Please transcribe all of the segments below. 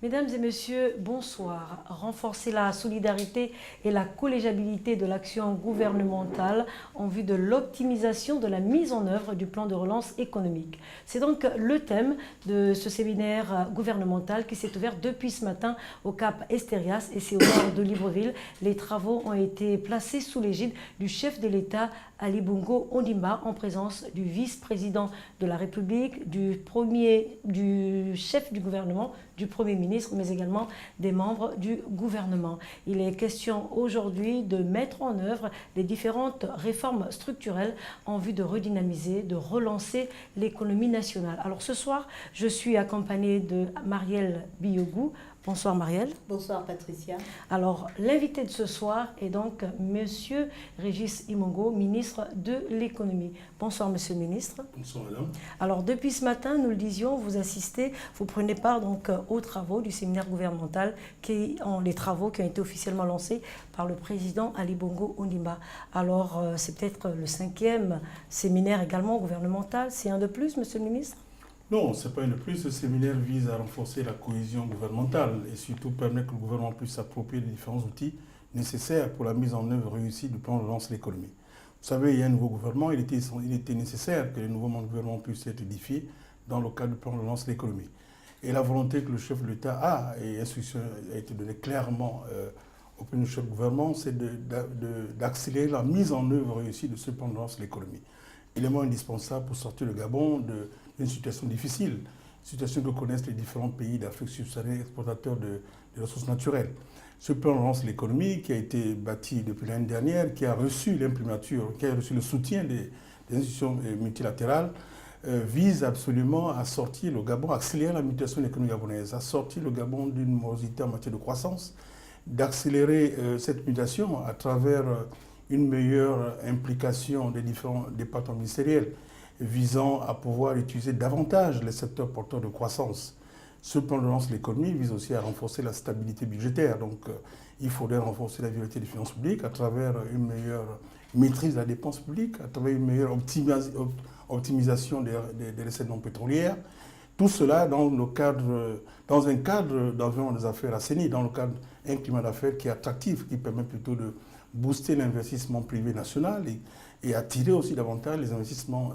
Mesdames et messieurs, bonsoir. Renforcer la solidarité et la collégialité de l'action gouvernementale en vue de l'optimisation de la mise en œuvre du plan de relance économique. C'est donc le thème de ce séminaire gouvernemental qui s'est ouvert depuis ce matin au Cap Esterias et c'est au nord de Libreville. Les travaux ont été placés sous l'égide du chef de l'État Ali Bongo Ondimba en présence du vice-président de la République, du chef du gouvernement, du Premier ministre, mais également des membres du gouvernement. Il est question aujourd'hui de mettre en œuvre les différentes réformes structurelles en vue de redynamiser, de relancer l'économie nationale. Alors ce soir, je suis accompagnée de Marielle Biogou. Bonsoir Marielle. Bonsoir Patricia. Alors l'invité de ce soir est donc Monsieur Régis Imongo, ministre de l'économie. Bonsoir Monsieur le ministre. Bonsoir Madame. Alors depuis ce matin, nous le disions, vous prenez part donc aux travaux du séminaire gouvernemental, les travaux qui ont été officiellement lancés par le président Ali Bongo Ondimba. Alors c'est peut-être le 5e séminaire également gouvernemental. C'est un de plus, Monsieur le ministre? Non, ce n'est pas une de plus. Ce séminaire vise à renforcer la cohésion gouvernementale et surtout permettre que le gouvernement puisse s'approprier les différents outils nécessaires pour la mise en œuvre réussie du plan de relance de l'économie. Vous savez, il y a un nouveau gouvernement, il était nécessaire que les nouveaux membres du gouvernement puissent être édifiés dans le cadre du plan de relance de l'économie. Et la volonté que le chef de l'État a, et l'instruction a été donnée clairement au premier chef du gouvernement, c'est d'accélérer la mise en œuvre réussie de ce plan de relance de l'économie. Élément indispensable pour sortir le Gabon d'une situation difficile, situation que connaissent les différents pays d'Afrique subsaharienne exportateurs de ressources naturelles. Ce plan de relance de l'économie qui a été bâti depuis l'année dernière, qui a reçu l'imprimature, qui a reçu le soutien des institutions multilatérales, vise absolument à sortir le Gabon, à accélérer la mutation de l'économie gabonaise, à sortir le Gabon d'une morosité en matière de croissance, d'accélérer cette mutation à travers une meilleure implication des différents départements ministériels visant à pouvoir utiliser davantage les secteurs porteurs de croissance. Ce plan de relance de l'économie vise aussi à renforcer la stabilité budgétaire. Donc, il faudrait renforcer la viabilité des finances publiques à travers une meilleure maîtrise de la dépense publique, à travers une meilleure optimisation des recettes non pétrolières. Tout cela dans un cadre d'environnement des affaires assaini, dans le cadre d'un climat d'affaires qui est attractif, qui permet plutôt de booster l'investissement privé national et attirer aussi davantage les investissements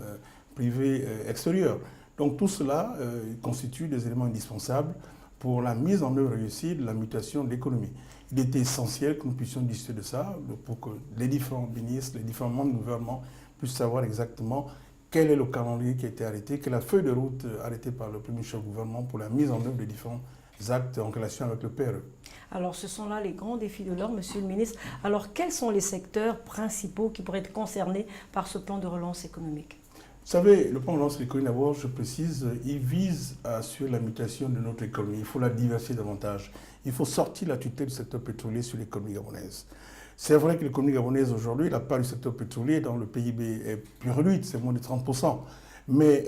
privés extérieurs. Donc tout cela constitue des éléments indispensables pour la mise en œuvre réussie de la mutation de l'économie. Il était essentiel que nous puissions discuter de ça pour que les différents ministres, les différents membres du gouvernement puissent savoir exactement quel est le calendrier qui a été arrêté, quelle est la feuille de route arrêtée par le premier chef du gouvernement pour la mise en œuvre des différents actes en relation avec le PRE. Alors, ce sont là les grands défis de l'heure, Monsieur le ministre. Alors, quels sont les secteurs principaux qui pourraient être concernés par ce plan de relance économique? Vous savez, le plan de relance économique, d'abord, je précise, il vise à assurer la mutation de notre économie. Il faut la diversifier davantage. Il faut sortir la tutelle du secteur pétrolier sur l'économie gabonaise. C'est vrai que l'économie gabonaise, aujourd'hui, la part du secteur pétrolier dans le PIB est plus réduite, c'est moins de 30%. Mais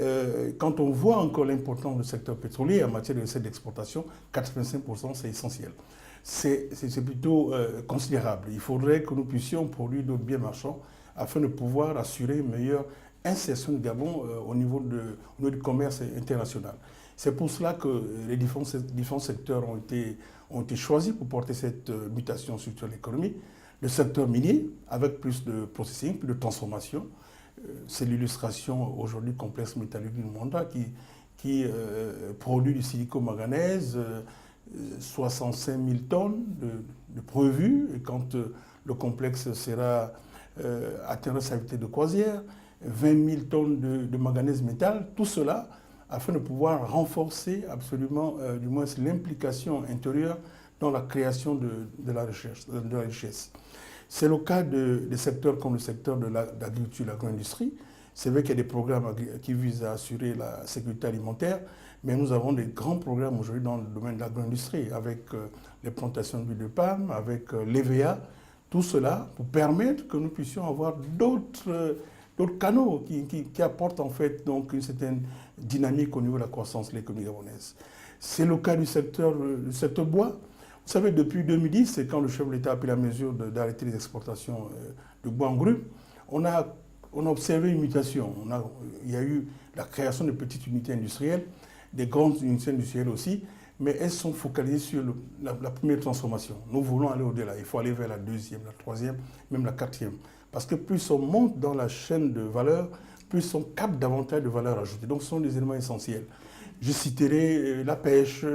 quand on voit encore l'importance du secteur pétrolier en matière de recettes d'exportation, 85% c'est essentiel. C'est plutôt considérable. Il faudrait que nous puissions produire d'autres biens marchands afin de pouvoir assurer une meilleure insertion du Gabon au niveau du commerce international. C'est pour cela que les différents secteurs ont été choisis pour porter cette mutation structurelle de l'économie. Le secteur minier, avec plus de processing, plus de transformation. C'est l'illustration aujourd'hui du complexe métallique du Manda qui produit du silico-manganèse, 65 000 tonnes de prévues. Et quand le complexe sera atteindra sa vitesse de croisière, 20 000 tonnes de manganèse métal, tout cela afin de pouvoir renforcer absolument, du moins, l'implication intérieure dans la création de la richesse. C'est le cas des secteurs comme le secteur de l'agriculture et de l'agro-industrie. C'est vrai qu'il y a des programmes qui visent à assurer la sécurité alimentaire, mais nous avons des grands programmes aujourd'hui dans le domaine de l'agro-industrie, avec les plantations d'huile de palme, avec l'EVA, tout cela pour permettre que nous puissions avoir d'autres canaux qui apportent en fait donc une certaine dynamique au niveau de la croissance de l'économie gabonaise. C'est le cas du secteur bois. Vous savez, depuis 2010, c'est quand le chef de l'État a pris la mesure d'arrêter les exportations de bois en grume, on a observé une mutation. Il y a eu la création de petites unités industrielles, des grandes unités industrielles aussi, mais elles sont focalisées sur la première transformation. Nous voulons aller au-delà. Il faut aller vers la deuxième, la troisième, même la quatrième. Parce que plus on monte dans la chaîne de valeur, plus on capte davantage de valeur ajoutée. Donc ce sont des éléments essentiels. Je citerai la pêche,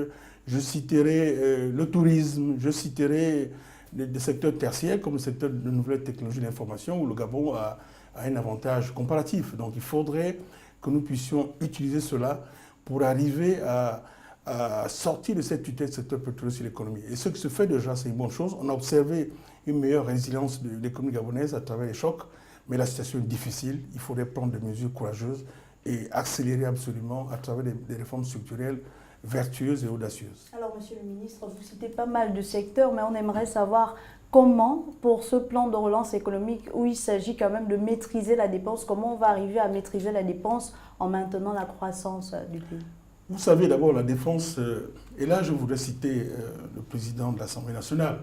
je citerai le tourisme, je citerai des secteurs tertiaires comme le secteur de nouvelles technologies de l'information où le Gabon a un avantage comparatif. Donc il faudrait que nous puissions utiliser cela pour arriver à sortir de cette tutelle du secteur pétrolier sur l'économie. Et ce qui se fait déjà, c'est une bonne chose. On a observé une meilleure résilience de l'économie gabonaise à travers les chocs, mais la situation est difficile. Il faudrait prendre des mesures courageuses et accélérer absolument à travers des réformes structurelles vertueuses et audacieuses. Alors, Monsieur le Ministre, vous citez pas mal de secteurs, mais on aimerait savoir comment, pour ce plan de relance économique où il s'agit quand même de maîtriser la dépense, comment on va arriver à maîtriser la dépense en maintenant la croissance du pays? Vous savez, d'abord, la défense, et là je voudrais citer le président de l'Assemblée nationale,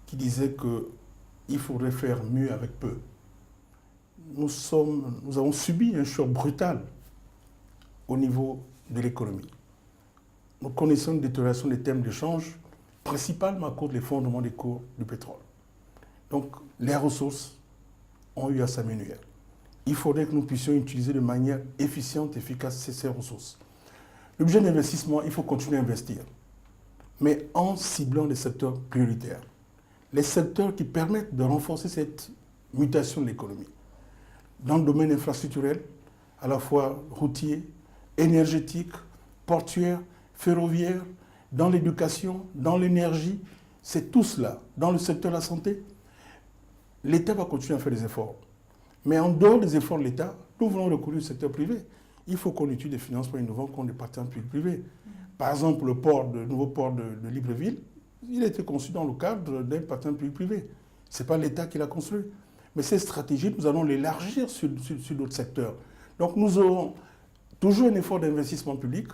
qui disait qu'il faudrait faire mieux avec peu. Nous avons subi un choc brutal au niveau de l'économie. Nous connaissons une détérioration des thèmes d'échange, principalement à cause de l'effondrement des cours du pétrole. Donc, les ressources ont eu à s'amenuire. Il faudrait que nous puissions utiliser de manière efficiente et efficace ces ressources. Le budget d'investissement, il faut continuer à investir, mais en ciblant les secteurs prioritaires. Les secteurs qui permettent de renforcer cette mutation de l'économie. Dans le domaine infrastructurel, à la fois routier, énergétique, portuaire, ferroviaire, dans l'éducation, dans l'énergie, c'est tout cela. Dans le secteur de la santé, l'État va continuer à faire des efforts. Mais en dehors des efforts de l'État, nous voulons recourir au secteur privé. Il faut qu'on utilise des financements innovants contre des partenaires publics-privés. Par exemple, le nouveau port de Libreville, il a été conçu dans le cadre d'un partenariat public-privé. Ce n'est pas l'État qui l'a construit. Mais ces stratégies, nous allons l'élargir sur d'autres secteurs. Donc nous aurons toujours un effort d'investissement public,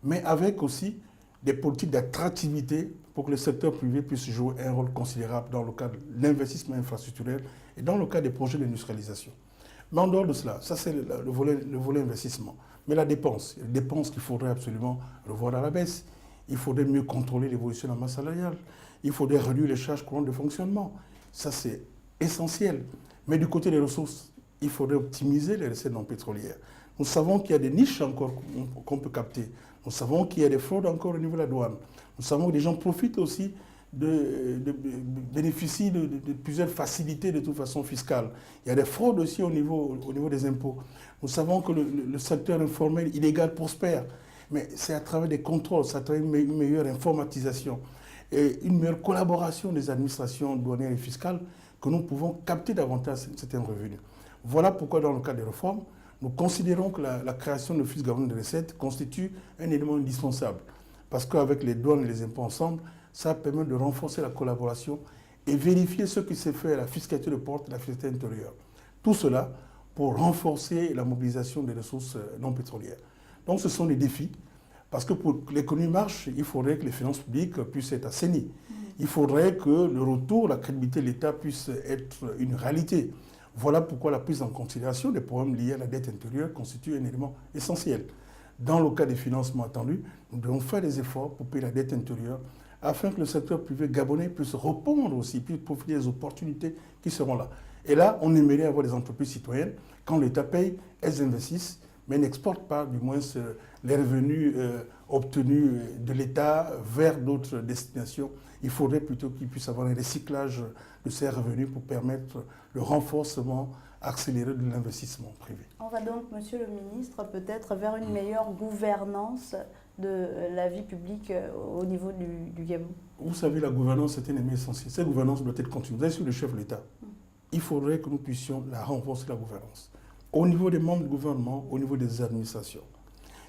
mais avec aussi des politiques d'attractivité pour que le secteur privé puisse jouer un rôle considérable dans le cadre de l'investissement infrastructurel et dans le cadre des projets d'industrialisation. Mais en dehors de cela, ça c'est le volet investissement. Mais la dépense, il y a des dépenses qu'il faudrait absolument revoir à la baisse. Il faudrait mieux contrôler l'évolution de la masse salariale. Il faudrait réduire les charges courantes de fonctionnement. Ça c'est essentiel. Mais du côté des ressources, il faudrait optimiser les recettes non pétrolières. Nous savons qu'il y a des niches encore qu'on peut capter. Nous savons qu'il y a des fraudes encore au niveau de la douane. Nous savons que les gens profitent aussi bénéficient de plusieurs facilités de toute façon fiscale. Il y a des fraudes aussi au niveau des impôts. Nous savons que le secteur informel illégal prospère. Mais c'est à travers des contrôles, c'est à travers une meilleure informatisation et une meilleure collaboration des administrations douanières et fiscales que nous pouvons capter davantage certains revenus. Voilà pourquoi dans le cadre des réformes, nous considérons que la création de l'Office gabonais de recettes constitue un élément indispensable. Parce qu'avec les douanes et les impôts ensemble, ça permet de renforcer la collaboration et vérifier ce qui s'est fait à la fiscalité de porte et la fiscalité intérieure. Tout cela pour renforcer la mobilisation des ressources non pétrolières. Donc ce sont des défis, parce que pour que l'économie marche, il faudrait que les finances publiques puissent être assainies. Il faudrait que le retour, la crédibilité de l'État puisse être une réalité. Voilà pourquoi la prise en considération des problèmes liés à la dette intérieure constitue un élément essentiel. Dans le cas des financements attendus, nous devons faire des efforts pour payer la dette intérieure afin que le secteur privé gabonais puisse répondre aussi, puisse profiter des opportunités qui seront là. Et là, on aimerait avoir des entreprises citoyennes. Quand l'État paye, elles investissent, mais n'exportent pas du moins les revenus obtenus de l'État vers d'autres destinations. Il faudrait plutôt qu'il puisse avoir un recyclage de ces revenus pour permettre le renforcement accéléré de l'investissement privé. On va donc, Monsieur le Ministre, peut-être vers une meilleure gouvernance de la vie publique au niveau du Gabon. Vous savez, la gouvernance est un élément essentiel. Cette gouvernance doit être continue. Vous avez sur le chef de l'État. Il faudrait que nous puissions la renforcer, la gouvernance. Au niveau des membres du gouvernement, au niveau des administrations.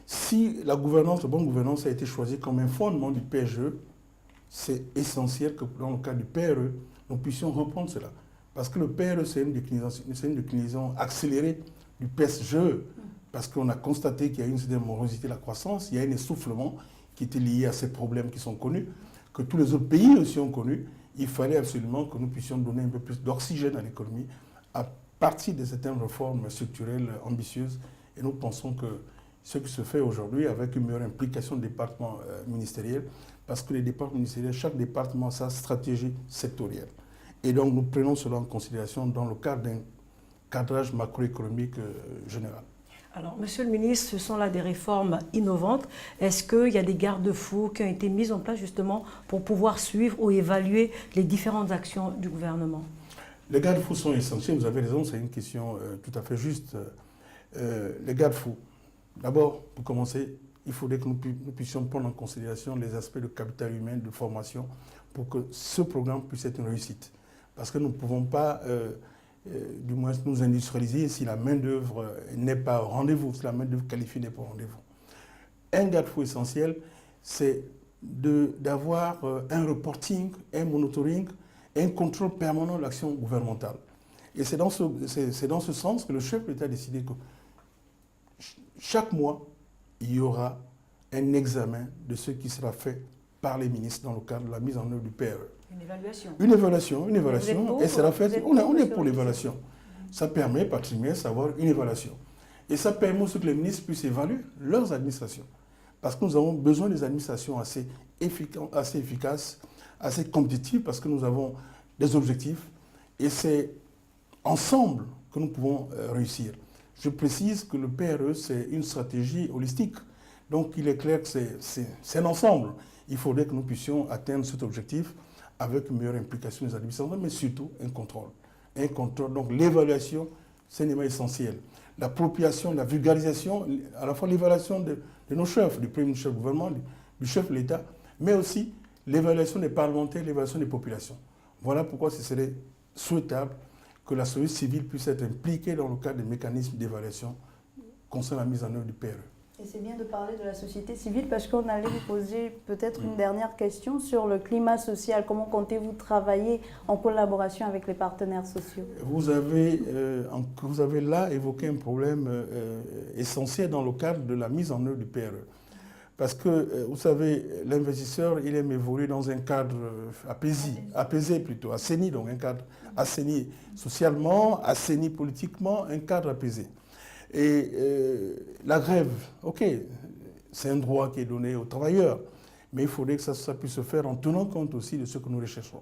Si la gouvernance, la bonne gouvernance a été choisie comme un fondement du PGE, c'est essentiel que dans le cas du PRE, nous puissions reprendre cela. Parce que le PRE, c'est une déclinaison accélérée du PSGE. Parce qu'on a constaté qu'il y a une certaine morosité de la croissance, il y a un essoufflement qui était lié à ces problèmes qui sont connus, que tous les autres pays aussi ont connus. Il fallait absolument que nous puissions donner un peu plus d'oxygène à l'économie à partir de certaines réformes structurelles ambitieuses. Et nous pensons que ce qui se fait aujourd'hui avec une meilleure implication des départements ministériels, parce que les départements ministériels, chaque département a sa stratégie sectorielle. Et donc nous prenons cela en considération dans le cadre d'un cadrage macroéconomique général. Alors, Monsieur le ministre, ce sont là des réformes innovantes. Est-ce qu'il y a des garde-fous qui ont été mis en place justement pour pouvoir suivre ou évaluer les différentes actions du gouvernement? Les garde-fous sont essentiels, vous avez raison, c'est une question tout à fait juste. Les garde-fous, d'abord, pour commencer, il faudrait que nous puissions prendre en considération les aspects de capital humain, de formation, pour que ce programme puisse être une réussite. Parce que nous ne pouvons pas, du moins, nous industrialiser si la main-d'œuvre n'est pas au rendez-vous, si la main-d'œuvre qualifiée n'est pas au rendez-vous. Un garde-fou essentiel, c'est d'avoir un reporting, un monitoring, un contrôle permanent de l'action gouvernementale. Et c'est dans ce sens que le chef de l'État a décidé que chaque mois, il y aura un examen de ce qui sera fait par les ministres dans le cadre de la mise en œuvre du PRE. Une évaluation. Une évaluation, et sera faite. On est pour l'évaluation. Ça permet par trimestre d'avoir une évaluation. Et ça permet aussi que les ministres puissent évaluer leurs administrations. Parce que nous avons besoin des administrations assez efficaces, assez compétitives, parce que nous avons des objectifs. Et c'est ensemble que nous pouvons réussir. Je précise que le PRE, c'est une stratégie holistique. Donc il est clair que c'est un ensemble. Il faudrait que nous puissions atteindre cet objectif avec une meilleure implication des administrations, mais surtout un contrôle. Un contrôle, donc l'évaluation, c'est un élément essentiel. L'appropriation, la vulgarisation, à la fois l'évaluation de nos chefs, du premier chef du gouvernement, du chef de l'État, mais aussi l'évaluation des parlementaires, l'évaluation des populations. Voilà pourquoi ce serait souhaitable que la société civile puisse être impliquée dans le cadre des mécanismes d'évaluation concernant la mise en œuvre du PRE. Et c'est bien de parler de la société civile parce qu'on allait vous poser peut-être une dernière question sur le climat social. Comment comptez-vous travailler en collaboration avec les partenaires sociaux? Vous avez là évoqué un problème essentiel dans le cadre de la mise en œuvre du PRE. Parce que, vous savez, l'investisseur, il aime évoluer dans un cadre apaisé plutôt, assaini, donc un cadre assaini socialement, assaini politiquement, un cadre apaisé. Et la grève, ok, c'est un droit qui est donné aux travailleurs, mais il faudrait que ça puisse se faire en tenant compte aussi de ce que nous recherchons.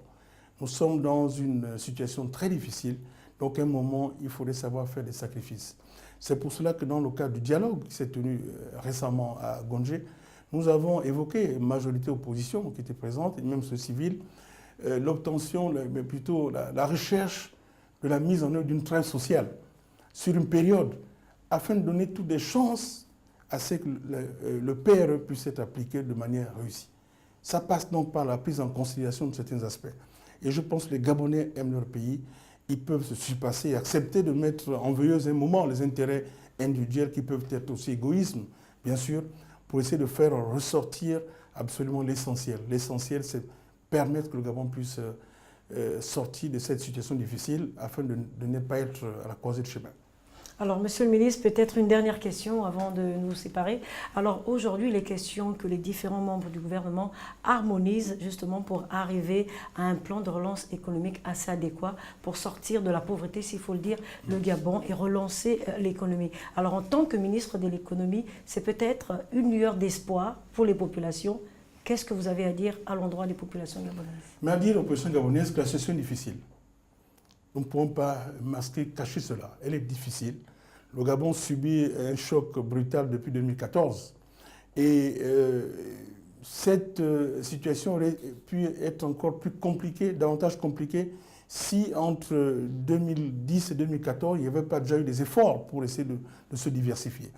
Nous sommes dans une situation très difficile, donc à un moment, il faudrait savoir faire des sacrifices. C'est pour cela que dans le cadre du dialogue qui s'est tenu récemment à Gongé, nous avons évoqué majorité opposition qui était présente, et même ce civil, l'obtention, mais plutôt la recherche de la mise en œuvre d'une trêve sociale sur une période, afin de donner toutes les chances à ce que le PRE puisse être appliqué de manière réussie. Ça passe donc par la prise en considération de certains aspects. Et je pense que les Gabonais aiment leur pays, ils peuvent se surpasser et accepter de mettre en veilleuse un moment les intérêts individuels qui peuvent être aussi égoïsmes, bien sûr, pour essayer de faire ressortir absolument l'essentiel. L'essentiel, c'est permettre que le Gabon puisse sortir de cette situation difficile afin de ne pas être à la croisée de chemin. Alors, Monsieur le ministre, peut-être une dernière question avant de nous séparer. Alors, aujourd'hui, il est question que les différents membres du gouvernement harmonisent justement pour arriver à un plan de relance économique assez adéquat pour sortir de la pauvreté, s'il faut le dire, le Gabon et relancer l'économie. Alors, en tant que ministre de l'économie, c'est peut-être une lueur d'espoir pour les populations. Qu'est-ce que vous avez à dire à l'endroit des populations gabonaises? Mais à dire aux populations gabonaises que la situation est difficile. Nous ne pouvons pas masquer, cacher cela. Elle est difficile. Le Gabon subit un choc brutal depuis 2014. Et cette situation aurait pu être encore plus compliquée, davantage compliquée, si entre 2010 et 2014, il n'y avait pas déjà eu des efforts pour essayer de se diversifier.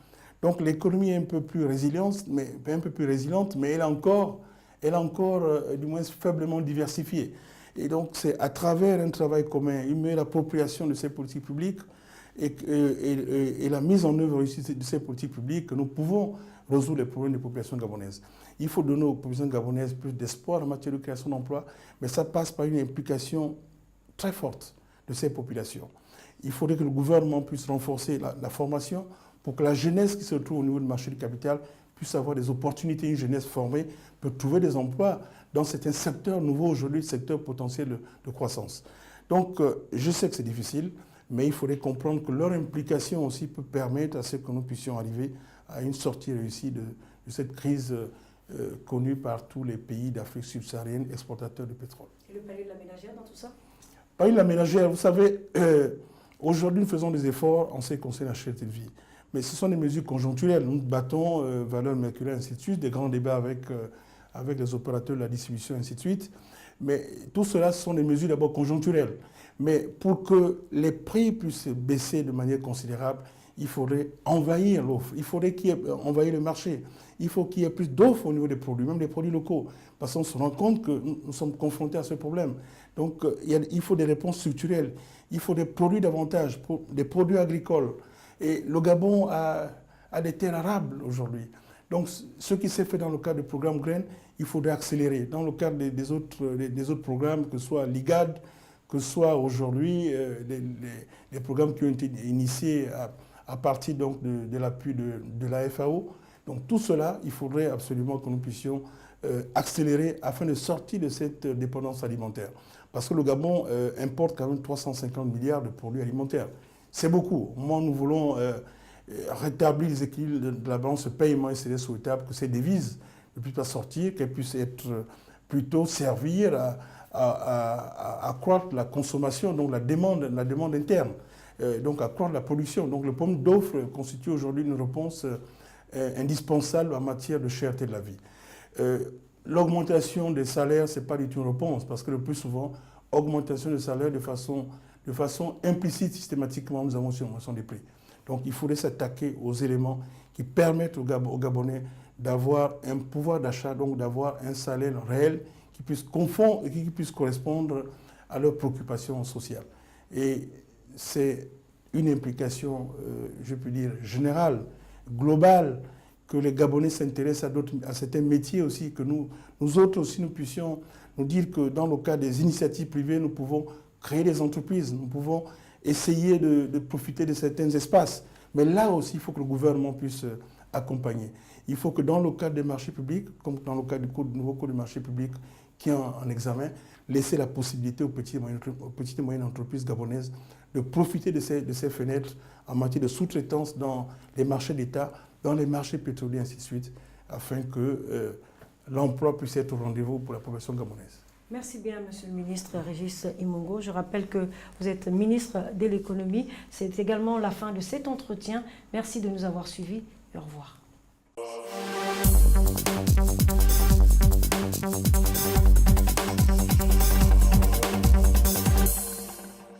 Donc l'économie est un peu plus résiliente, mais elle est encore du moins faiblement diversifiée. Et donc, c'est à travers un travail commun, une meilleure appropriation de ces politiques publiques et la mise en œuvre de ces politiques publiques que nous pouvons résoudre les problèmes des populations gabonaises. Il faut donner aux populations gabonaises plus d'espoir en matière de création d'emplois, mais ça passe par une implication très forte de ces populations. Il faudrait que le gouvernement puisse renforcer la formation pour que la jeunesse qui se trouve au niveau du marché du capital puisse avoir des opportunités, une jeunesse formée peut trouver des emplois dans certains secteurs nouveaux aujourd'hui, secteurs potentiels de croissance. Donc, je sais que c'est difficile, mais il faudrait comprendre que leur implication aussi peut permettre à ce que nous puissions arriver à une sortie réussie de cette crise connue par tous les pays d'Afrique subsaharienne exportateurs de pétrole. Et le palier de la ménagère dans tout ça? Le palier de la ménagère, vous savez, aujourd'hui nous faisons des efforts en ce qui concerne la cherté de vie. Mais ce sont des mesures conjoncturelles. Nous battons valeur mercurielle, ainsi de suite, des grands débats avec les opérateurs de la distribution, ainsi de suite. Mais tout cela, ce sont des mesures d'abord conjoncturelles. Mais pour que les prix puissent baisser de manière considérable, il faudrait envahir l'offre, il faudrait qu'il y ait envahir le marché, il faut qu'il y ait plus d'offres au niveau des produits, même des produits locaux, parce qu'on se rend compte que nous sommes confrontés à ce problème. Donc il faut des réponses structurelles, il faut des produits davantage, des produits agricoles. Et le Gabon a des terres arables aujourd'hui. Donc ce qui s'est fait dans le cadre du programme Graines, il faudrait accélérer. Dans le cadre des autres programmes, que ce soit l'IGAD, que ce soit aujourd'hui les programmes qui ont été initiés à partir donc de l'appui de la FAO. Donc tout cela, il faudrait absolument que nous puissions accélérer afin de sortir de cette dépendance alimentaire. Parce que le Gabon importe quand même 350 milliards de produits alimentaires. C'est beaucoup. Au moment où nous voulons rétablir les équilibres de la balance de paiement, et c'est souhaitable que ces devises ne puissent pas sortir, qu'elles puissent être plutôt servir à accroître la consommation, donc la demande interne, donc accroître la production. Donc le problème d'offre constitue aujourd'hui une réponse indispensable en matière de cherté de la vie. L'augmentation des salaires, ce n'est pas du tout une réponse, parce que le plus souvent, augmentation des salaires de façon implicite, systématiquement, nous avons une augmentation des prix. Donc il faudrait s'attaquer aux éléments qui permettent aux Gabonais d'avoir un pouvoir d'achat, donc d'avoir un salaire réel qui puisse confondre et qui puisse correspondre à leurs préoccupations sociales. Et c'est une implication, je peux dire, générale, globale, que les Gabonais s'intéressent à certains métiers aussi, que nous autres aussi, nous puissions nous dire que dans le cas des initiatives privées, nous pouvons créer des entreprises, nous pouvons essayer de profiter de certains espaces. Mais là aussi, il faut que le gouvernement puisse accompagner. Il faut que dans le cadre des marchés publics, comme dans le cadre du nouveau code du marché public qui est en examen, laisser la possibilité aux petites et moyennes entreprises gabonaises de profiter de ces fenêtres en matière de sous-traitance dans les marchés d'État, dans les marchés pétroliers, ainsi de suite, afin que l'emploi puisse être au rendez-vous pour la population gabonaise. Merci bien, Monsieur le ministre Régis Imongo. Je rappelle que vous êtes ministre de l'économie. C'est également la fin de cet entretien. Merci de nous avoir suivis et au revoir.